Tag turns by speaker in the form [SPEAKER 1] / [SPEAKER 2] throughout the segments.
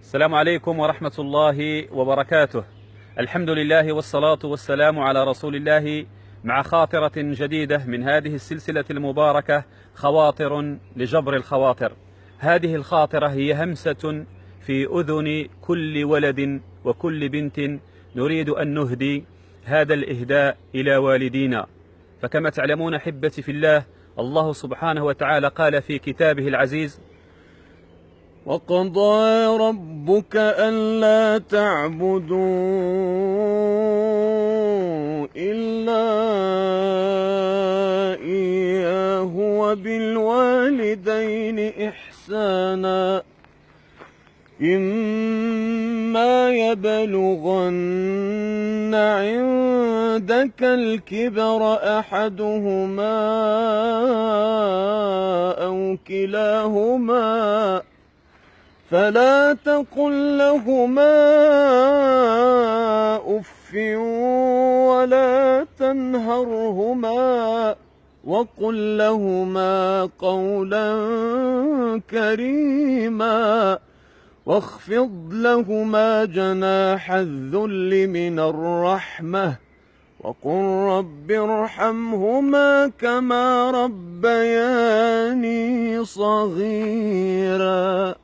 [SPEAKER 1] السلام عليكم ورحمة الله وبركاته. الحمد لله والصلاة والسلام على رسول الله، مع خاطرة جديدة من هذه السلسلة المباركة، خواطر لجبر الخواطر. هذه الخاطرة هي همسة في أذن كل ولد وكل بنت نريد أن نهدي هذا الإهداء إلى والدينا. فكما تعلمون أحبتي في الله، الله سبحانه وتعالى قال في كتابه العزيز:
[SPEAKER 2] وقضى ربك ألا تعبدوا إلا إياه وبالوالدين إحسانا إما يبلغن عندك الكبر أحدهما أو كلاهما فلا تقل لهما أف ولا تنهرهما وقل لهما قولا كريما واخفض لهما جناح الذل من الرحمة وقل رب ارحمهما كما ربياني صغيرا.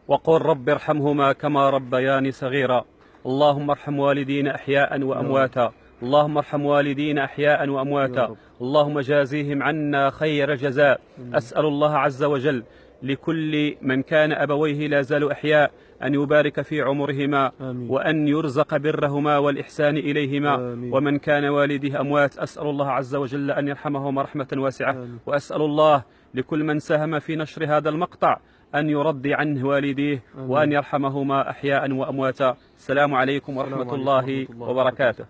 [SPEAKER 1] وقل رب ارحمهما كما ربياني صغيرا. اللهم ارحم والدينا أحياء وأمواتا، اللهم ارحم والدينا أحياء وأمواتا، اللهم جازيهم عنا خير جزاء. أسأل الله عز وجل لكل من كان أبويه لا زالوا أحياء أن يبارك في عمرهما وأن يرزق برهما والإحسان إليهما. ومن كان والديه أموات أسأل الله عز وجل أن يرحمهما رحمة واسعة. وأسأل الله لكل من ساهم في نشر هذا المقطع أن يرضي عنه والديه وأن يرحمهما أحياء وأمواتا. السلام عليكم ورحمة الله وبركاته.